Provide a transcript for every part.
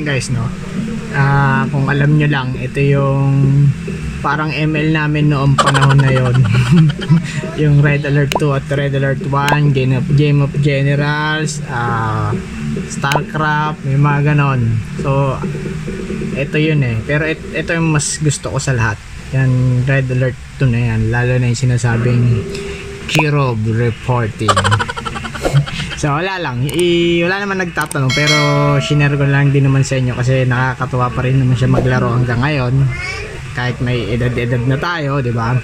ayun guys, no, kung alam nyo lang, ito yung parang ML namin noong panahon na yon. Yung Red Alert 2 at Red Alert 1, Game of Generals, Starcraft, may mga ganon. So ito yun eh, pero ito yung mas gusto ko sa lahat, yan Red Alert 2 na yan, lalo na yung sinasabing Kirov reporting. So wala lang, wala naman nagtatanong, pero shinare ko lang din naman sa inyo kasi nakakatuwa pa rin naman siya maglaro hanggang ngayon kahit may edad-edad na tayo, di ba?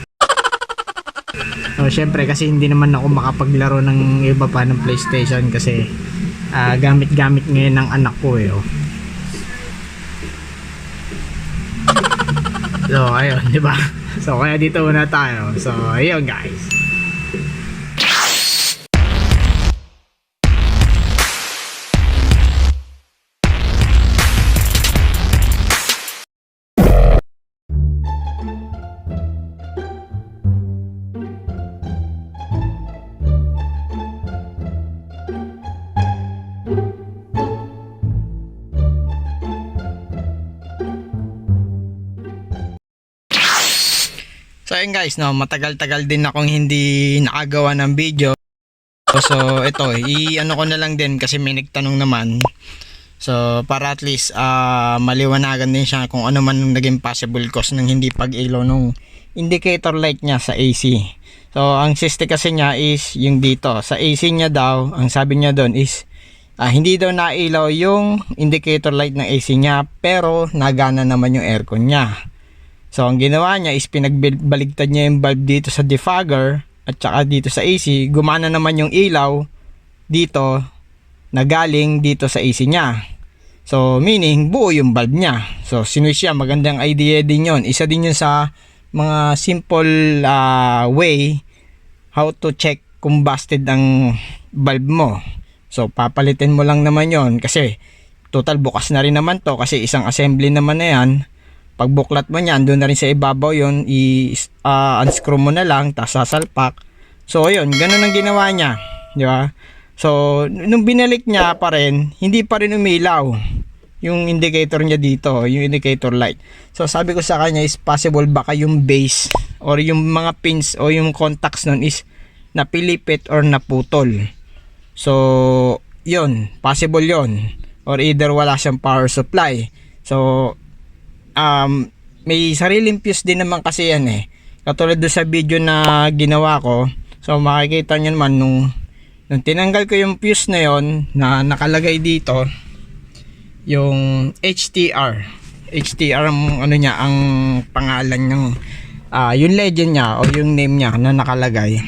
So syempre kasi hindi naman ako makapaglaro ng iba pa ng PlayStation kasi gamit-gamit ngayon ng anak ko eh. So ayun, di ba? So kaya dito muna tayo. So ayun guys. So ayun guys, no, matagal-tagal din akong hindi nakagawa ng video. So ito, i-ano ko na lang din kasi may nagtanong naman. So para at least maliwanagan din siya kung ano man naging possible cause ng hindi pag-ilaw nung indicator light niya sa AC. So ang siste kasi niya is yung dito. Sa AC niya daw, ang sabi niya doon is hindi daw nailaw yung indicator light ng AC niya pero nagana naman yung aircon niya. So ang ginawa niya is pinagbaligtad niya yung bulb dito sa defogger at saka dito sa AC. Gumana naman yung ilaw dito na galing dito sa AC niya. So meaning buo yung bulb niya. So sinwitch siya, magandang idea din yon. Isa din yun sa mga simple way how to check kung busted ang bulb mo. So papalitin mo lang naman yon kasi total bukas na rin naman to kasi isang assembly naman na yan. Pag buklat mo niyan, doon na rin sa ibabaw yon, unscrew mo na lang, tapos sasalpak. So ayun, ganun ang ginawa niya, di ba? So nung binalik niya pa rin, hindi pa rin umilaw yung indicator niya dito, yung indicator light. So sabi ko sa kanya is possible baka yung base or yung mga pins o yung contacts nun is napilipit or naputol. So yun, possible yun. Or either wala siyang power supply. So may sariling fuse din naman kasi yan eh. Katulad doon sa video na ginawa ko. So makikita nyo naman nung tinanggal ko yung fuse na yon na nakalagay dito yung HTR ang ano niya, ang pangalan ng yung legend niya o yung name niya na nakalagay.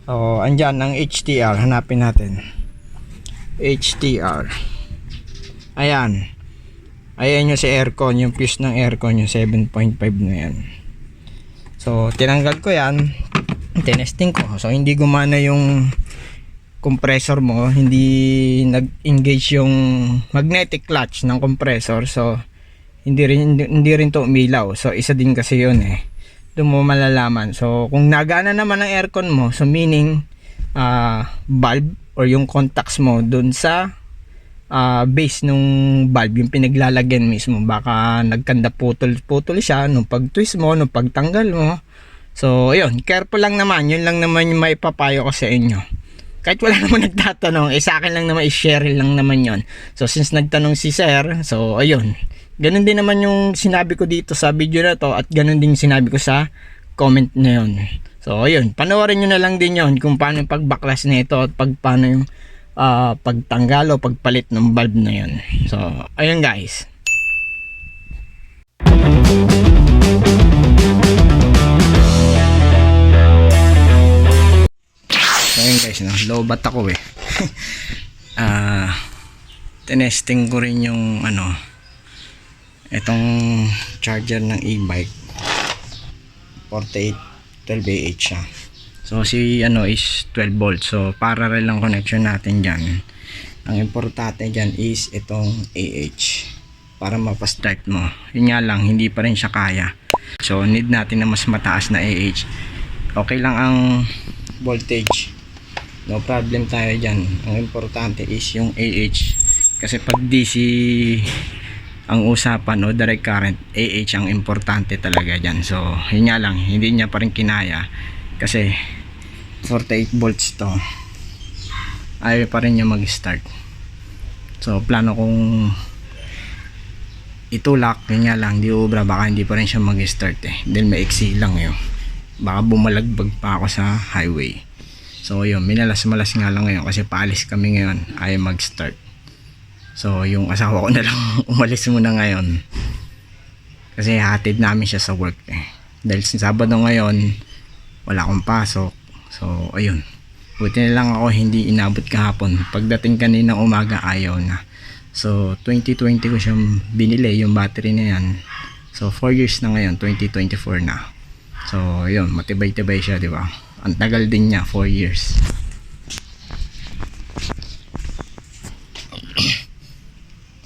So andyan ang HTR, hanapin natin HTR. Ayan yung sa aircon, yung fuse ng aircon, yung 7.5 na yan. So tinanggal ko yan, tinesting ko. So hindi gumana yung compressor mo, hindi nag-engage yung magnetic clutch ng compressor. So hindi rin to umilaw. So isa din kasi yun eh. Doon mo malalaman. So kung nagana naman ang aircon mo, so meaning bulb or yung contacts mo doon sa base nung bulb, yung pinaglalagyan mismo, baka nagkanda putol siya nung pag-twist mo, nung pagtanggal mo. So ayun, careful lang naman, yun lang naman yung maipapayo ko sa inyo. Kahit wala naman nagtatanong, sa akin lang naman, i-share lang naman yon. So since nagtanong si sir, so ayun, ganun din naman yung sinabi ko dito sa video na to at ganun din sinabi ko sa comment na yun. So ayun, panoorin nyo na lang din yon kung paano yung pagbaklas na ito at paano yung pagtanggal o pagpalit ng bulb na yun. So ayun guys. So ayun guys, lobat ako eh. Tinesting ko rin yung itong charger ng e-bike 48 12Ah siya. So si is 12 volts. So parallel lang connection natin dyan. Ang importante dyan is itong AH para mapastart mo. Yun nga lang, hindi pa rin siya kaya. So need natin na mas mataas na AH. Okay lang ang voltage, no problem tayo dyan. Ang importante is yung AH Kasi pag DC ang usapan o direct current, AH ang importante talaga dyan. So yun nga lang, hindi niya pa rin kinaya kasi 48 volts to, ayaw pa rin niya mag start. So plano kong itulak, yun nga lang, di ubra, baka hindi pa rin siya mag start dahil maiksi lang yun, baka bumalagbag pa ako sa highway. So yun, minalas-malas nga lang ngayon kasi paalis kami ngayon, ayaw mag start. So yung asawa ko na lang umalis muna ngayon kasi hatid namin siya sa work dahil Sabado ngayon wala akong pasok. So ayun, buti na lang ako hindi inabot kahapon. Pagdating kanina umaga ayaw na. So 2020 ko siyang binili yung battery na yan. So 4 years na ngayon, 2024 na. So ayun, matibay-tibay siya, di ba? Ang tagal din niya, 4 years.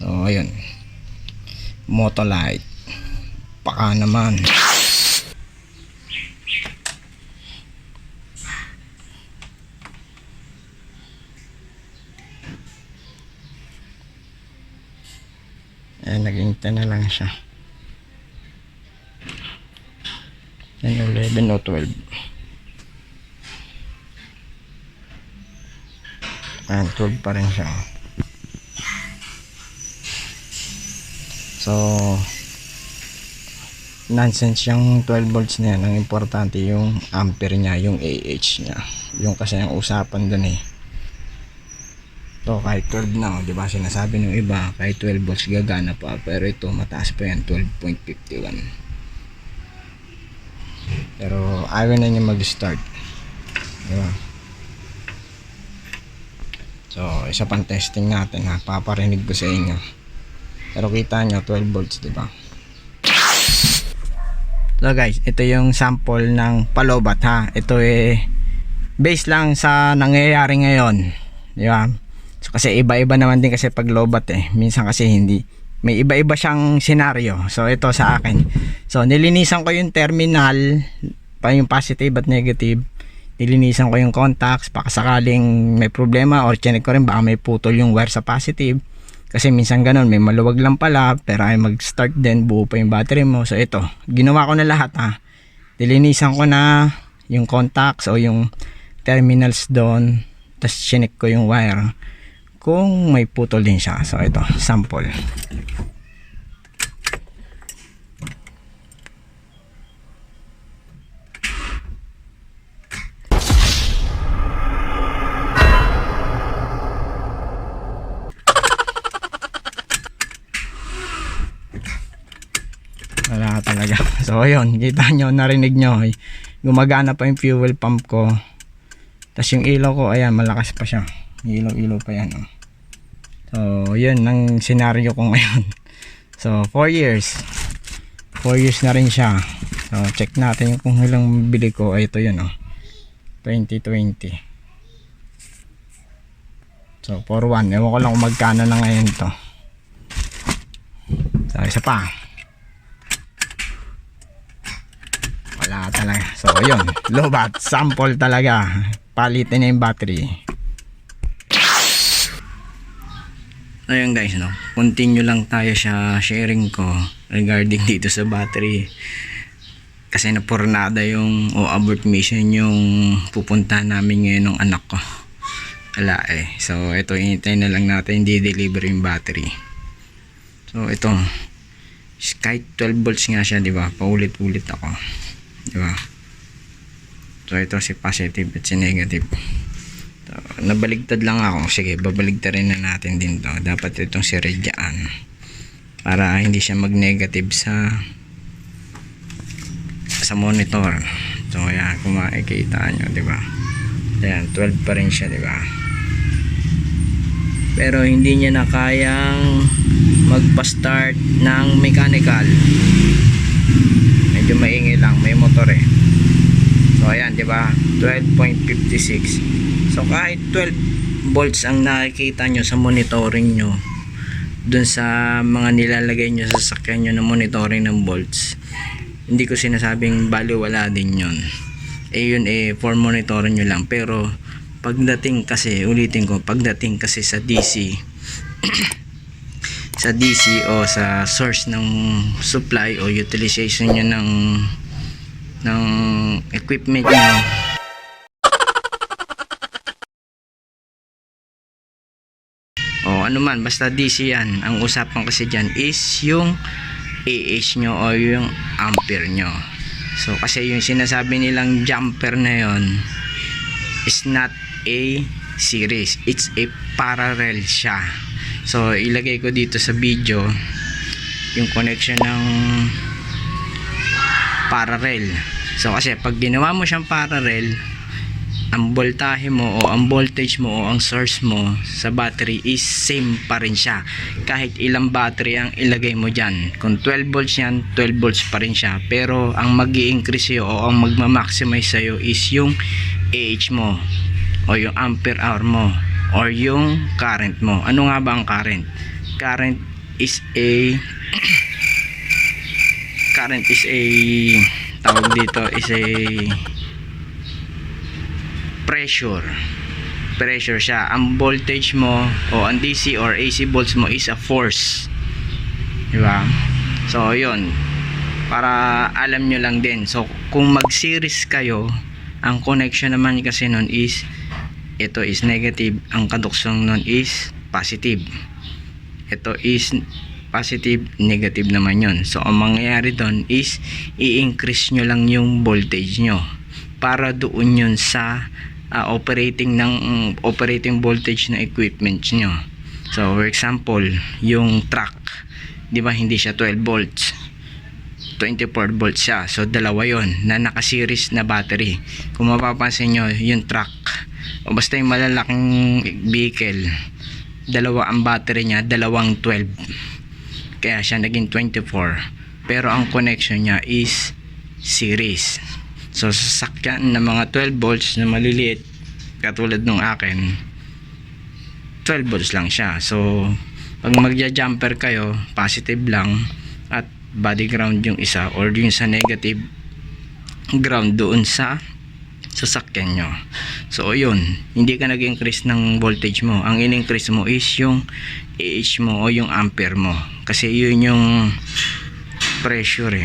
So ayun, Motolite, baka naman. Naging 10 na lang siya. 10, 11 o 12. Ayan, 12 pa rin siya. So nonsense yung 12 volts na yan. Ang importante yung ampere niya, yung AH niya, yung kasi ang usapan dun So kahit 12 na, di ba sinasabi ng iba kahit 12 volts gagana pa, pero ito mataas pa yan, 12.51. pero ayaw na niya mag start, di ba? So isa pang testing natin paparinig ko sa inyo. Pero kita nyo 12 volts, di ba? So guys, ito yung sample ng palobat Ito base lang sa nangyayari ngayon, di ba? So kasi iba-iba naman din kasi pag lobat minsan kasi hindi, may iba-iba siyang senaryo. So ito sa akin, so nilinisan ko yung terminal, yung positive at negative, nilinisan ko yung contacts baka sakaling may problema, or check ko rin baka may putol yung wire sa positive. Kasi minsan ganun, may maluwag lang pala pero ay mag-start din, buo pa yung battery mo. So ito, ginawa ko na lahat nilinisan ko na yung contacts o yung terminals doon, tapos chinek ko yung wire kung may putol din siya. So ito, sample. Wala talaga. So ayun, kita nyo, narinig nyo, gumagana pa yung fuel pump ko. Tapos yung ilaw ko, ayan, malakas pa siya, ilaw pa yan So yun ang senaryo ko ngayon. So 4 years na rin siya. So check natin yung kung ilang bili ko. Ito yun 2020. So 4.1, ewan ko lang kung magkano na ngayon to. So isa pa, wala talaga. So yun, lobat, sample talaga, palitin na yung battery. Ayun guys, continue lang tayo sa sharing ko regarding dito sa battery. Kasi napurnada yung abort mission yung pupunta namin ngayon ng anak ko. Wala So ito, hinintay na lang natin di-deliver yung battery. So ito, kahit 12 volts nga siya, di ba? Paulit-ulit ako, di ba? So ito si positive at si negative. So, nabaligtad lang ako. Sige, babaligtarin na natin din to. Dapat itong si Redyaan para hindi siya mag-negative sa monitor. So ayan, kung makikita nyo, di ba? Ayan, 12 pa rin siya, di ba? Pero hindi niya na kayang magpa-start ng mechanical. Medyo maingay lang, may motor So ayan, di ba? 12.56. So kahit 12 volts ang nakikita nyo sa monitoring nyo, dun sa mga nilalagay nyo sa sakyan nyo na monitoring ng volts, hindi ko sinasabing baliwala din yun. Yun for monitoring nyo lang. Pero pagdating kasi, ulitin ko, pagdating kasi sa DC sa DC o sa source ng supply o utilization nyo ng equipment nyo. O ano man, basta DC yan. Ang usapan kasi dyan is yung AH nyo o yung ampere nyo. So kasi yung sinasabi nilang jumper na yon is not a series, it's a parallel siya. So ilagay ko dito sa video yung connection ng parallel. So kasi pag ginawa mo siyang parallel, ang voltahe mo o ang voltage mo o ang source mo sa battery is same pa rin siya kahit ilang battery ang ilagay mo dyan. Kung 12 volts yan, 12 volts pa rin siya, pero ang mag-i-increase sa'yo o ang magma-maximize sa'yo is yung AH mo o yung ampere hour mo or yung current mo. Ano nga ba ang current? Current is a tawag dito is a pressure siya. Ang voltage mo o ang DC or AC volts mo is a force, diba? So yun, para alam nyo lang din. So kung mag series kayo, ang connection naman kasi nun is ito is negative, ang kaduksong nun is positive. Ito is positive, negative naman yun. So ang mangyayari doon is i-increase nyo lang yung voltage nyo para doon yun sa operating voltage ng equipment nyo. So for example, yung truck, di ba hindi siya 12 volts, 24 volts siya. So dalawa yon na naka-series na battery. Kung mapapansin nyo, yung truck o basta yung malalaking vehicle, dalawa ang battery niya, dalawang 12, kaya siya naging 24, pero ang connection niya is series. So sa sasakyan na mga 12 volts na maliliit katulad nung akin, 12 volts lang siya. So pag magja-jumper kayo, positive lang at body ground yung isa or yung sa negative ground doon sa sasakyan nyo. So yun, hindi ka nag-increase ng voltage mo. Ang in-increase mo is yung AH mo o yung ampere mo, kasi yun yung pressure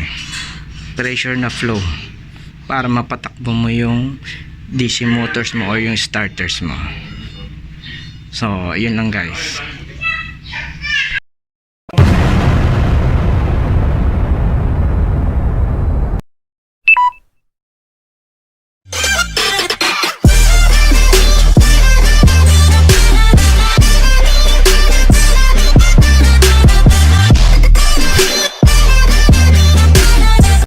pressure na flow para mapatakbo mo yung DC motors mo o yung starters mo. So yun lang guys.